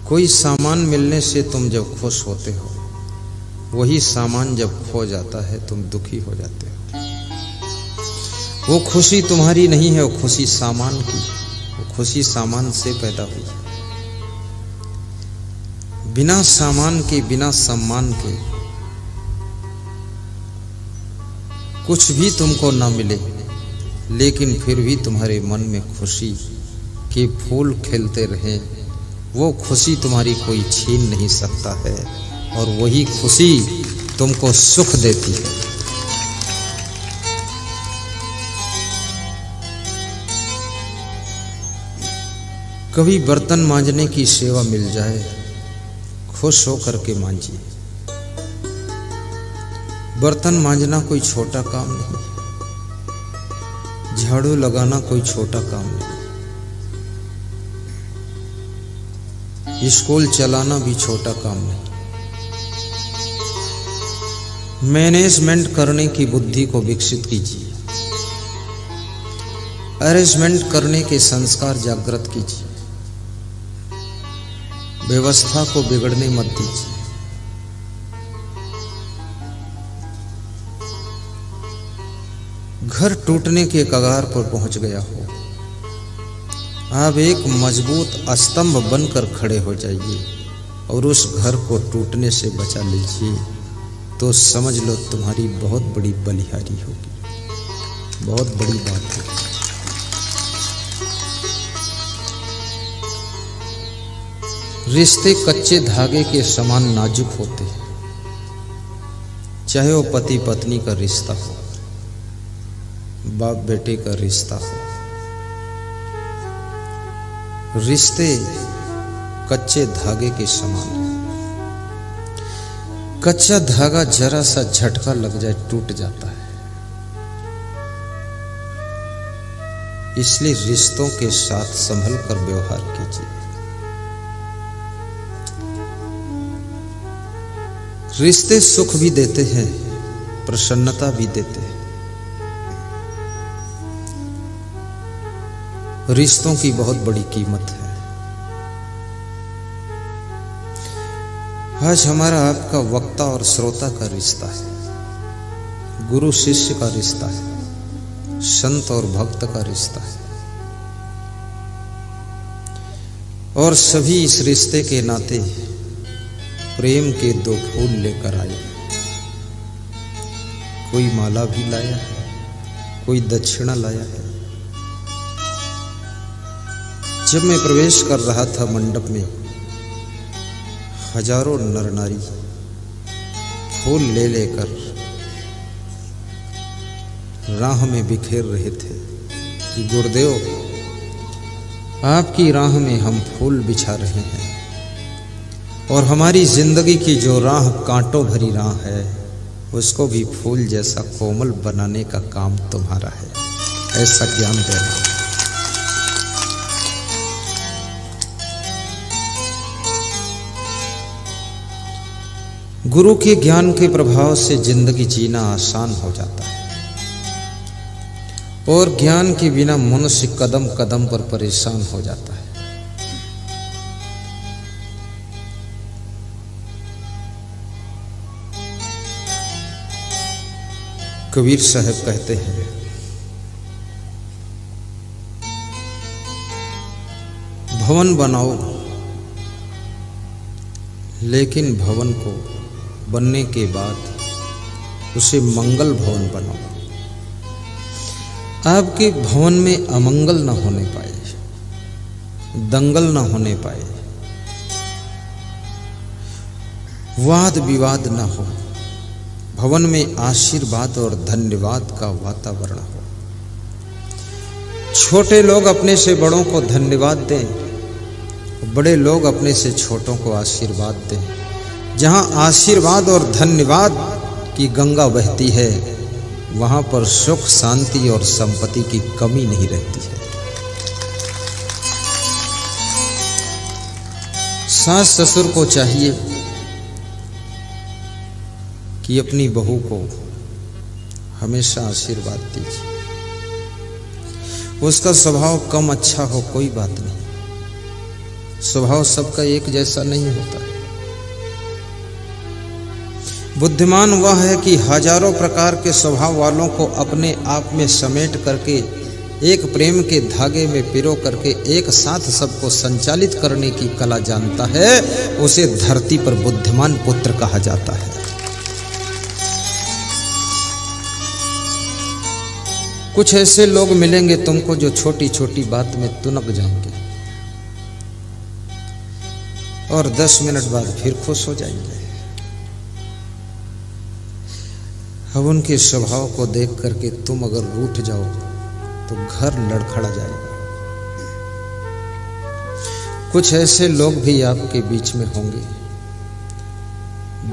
कोई सामान मिलने से तुम जब खुश होते हो, वही सामान जब खो जाता है तुम दुखी हो जाते हो। वो खुशी तुम्हारी नहीं है, वो खुशी सामान की, वो खुशी सामान से पैदा हुई है। बिना सामान के, बिना सम्मान के कुछ भी तुमको ना मिले, लेकिन फिर भी तुम्हारे मन में खुशी के फूल खिलते रहे, वो खुशी तुम्हारी कोई छीन नहीं सकता है, और वही खुशी तुमको सुख देती है। कभी बर्तन मांजने की सेवा मिल जाए, खुश होकर के मांजिए। बर्तन मांजना कोई छोटा काम नहीं, झाड़ू लगाना कोई छोटा काम नहीं, स्कूल चलाना भी छोटा काम नहीं। मैनेजमेंट करने की बुद्धि को विकसित कीजिए, अरेंजमेंट करने के संस्कार जागृत कीजिए, व्यवस्था को बिगड़ने मत दीजिए। घर टूटने के कगार पर पहुंच गया हो, आप एक मजबूत स्तंभ बनकर खड़े हो जाइए और उस घर को टूटने से बचा लीजिए, तो समझ लो तुम्हारी बहुत बड़ी बलिहारी होगी, बहुत बड़ी बात है। रिश्ते कच्चे धागे के समान नाजुक होते हैं, चाहे वो पति पत्नी का रिश्ता हो, बाप बेटे का रिश्ता हो। रिश्ते कच्चे धागे के समान है। कच्चा धागा जरा सा झटका लग जाए टूट जाता है। इसलिए रिश्तों के साथ संभल कर व्यवहार कीजिए। रिश्ते सुख भी देते हैं, प्रसन्नता भी देते हैं। रिश्तों की बहुत बड़ी कीमत है। आज हमारा आपका वक्ता और श्रोता का रिश्ता है, गुरु शिष्य का रिश्ता है, संत और भक्त का रिश्ता है, और सभी इस रिश्ते के नाते प्रेम के 2 फूल लेकर आए। कोई माला भी लाया है, कोई दक्षिणा लाया है। जब मैं प्रवेश कर रहा था मंडप में, हजारों नर नारी फूल ले लेकर राह में बिखेर रहे थे कि गुरुदेव, आपकी राह में हम फूल बिछा रहे हैं, और हमारी जिंदगी की जो राह कांटों भरी राह है, उसको भी फूल जैसा कोमल बनाने का काम तुम्हारा है। ऐसा ज्ञान देना। गुरु के ज्ञान के प्रभाव से जिंदगी जीना आसान हो जाता है, और ज्ञान के बिना मनुष्य कदम कदम पर परेशान हो जाता है। कबीर साहब कहते हैं, भवन बनाओ, लेकिन भवन को बनने के बाद उसे मंगल भवन बनाओ। आपके भवन में अमंगल न होने पाए, दंगल न होने पाए, वाद विवाद न हो। भवन में आशीर्वाद और धन्यवाद का वातावरण हो। छोटे लोग अपने से बड़ों को धन्यवाद दें, बड़े लोग अपने से छोटों को आशीर्वाद दें। जहां आशीर्वाद और धन्यवाद की गंगा बहती है, वहां पर सुख, शांति और संपत्ति की कमी नहीं रहती है। सास ससुर को चाहिए कि अपनी बहू को हमेशा आशीर्वाद दीजिए। उसका स्वभाव कम अच्छा हो कोई बात नहीं, स्वभाव सबका एक जैसा नहीं होता। बुद्धिमान वह है कि हजारों प्रकार के स्वभाव वालों को अपने आप में समेट करके एक प्रेम के धागे में पिरो करके एक साथ सबको संचालित करने की कला जानता है। उसे धरती पर बुद्धिमान पुत्र कहा जाता है। कुछ ऐसे लोग मिलेंगे तुमको जो छोटी छोटी बात में तुनक जाएंगे और 10 मिनट बाद फिर खुश हो जाएंगे। अब उनके स्वभाव को देख करके तुम अगर रूठ जाओ तो घर लड़खड़ा जाएगा। कुछ ऐसे लोग भी आपके बीच में होंगे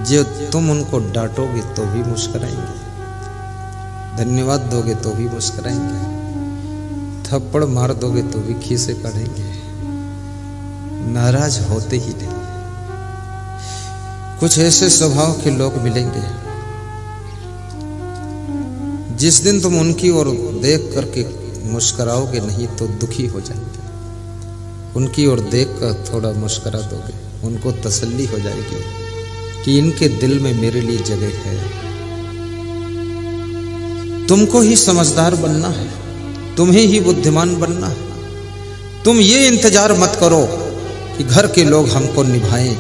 जो तुम उनको डांटोगे तो भी मुस्कुराएंगे, धन्यवाद दोगे तो भी मुस्कुराएंगे, थप्पड़ मार दोगे तो भी खीसे काढ़ेंगे, नाराज होते ही नहीं। कुछ ऐसे स्वभाव के लोग मिलेंगे जिस दिन तुम उनकी ओर देख करके मुस्कुराओगे नहीं तो दुखी हो जाएंगे। उनकी ओर देख कर थोड़ा मुस्कुरा दोगे, उनको तसल्ली हो जाएगी कि इनके दिल में मेरे लिए जगह है। तुमको ही समझदार बनना है, तुम्हें ही बुद्धिमान बनना है। तुम ये इंतजार मत करो कि घर के लोग हमको निभाएं,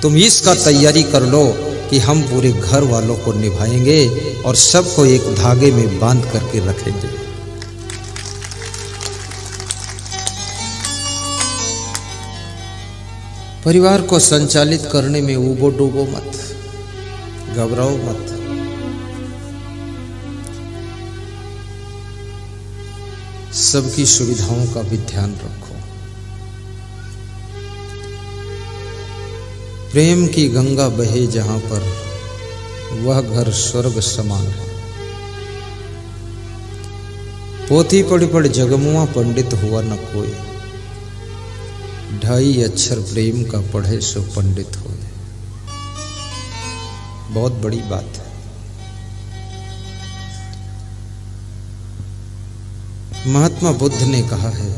तुम इसका तैयारी कर लो कि हम पूरे घर वालों को निभाएंगे और सबको एक धागे में बांध करके रखेंगे। परिवार को संचालित करने में उबो डूबो मत, घबराओ मत। सबकी सुविधाओं का भी ध्यान रखो। प्रेम की गंगा बहे जहां पर वह घर स्वर्ग समान है। पोथी पढ़ पढ़ जगमुआ पंडित हुआ न कोई, 2.5 अक्षर प्रेम का पढ़े सो पंडित हुए। बहुत बड़ी बात है। महात्मा बुद्ध ने कहा है,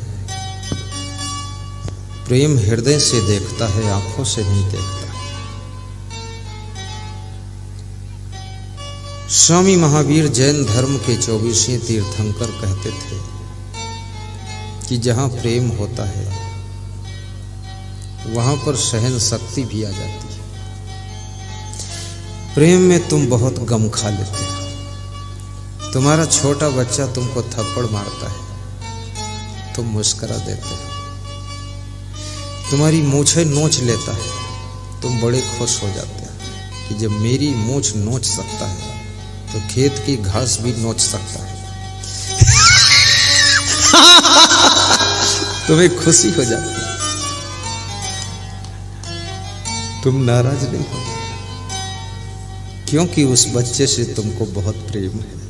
प्रेम हृदय से देखता है, आंखों से नहीं देखता। स्वामी महावीर जैन धर्म के 24वें तीर्थंकर कहते थे कि जहां प्रेम होता है वहां पर सहन शक्ति भी आ जाती है। प्रेम में तुम बहुत गम खा लेते हो। तुम्हारा छोटा बच्चा तुमको थप्पड़ मारता है, तुम मुस्कुरा देते हो। तुम्हारी मूछें नोच लेता है, तुम बड़े खुश हो जाते हो कि जब मेरी मूछ नोच सकता है तो खेत की घास भी नोच सकता है। तुम्हें खुशी हो जाती है, तुम नाराज नहीं हो, क्योंकि उस बच्चे से तुमको बहुत प्रेम है।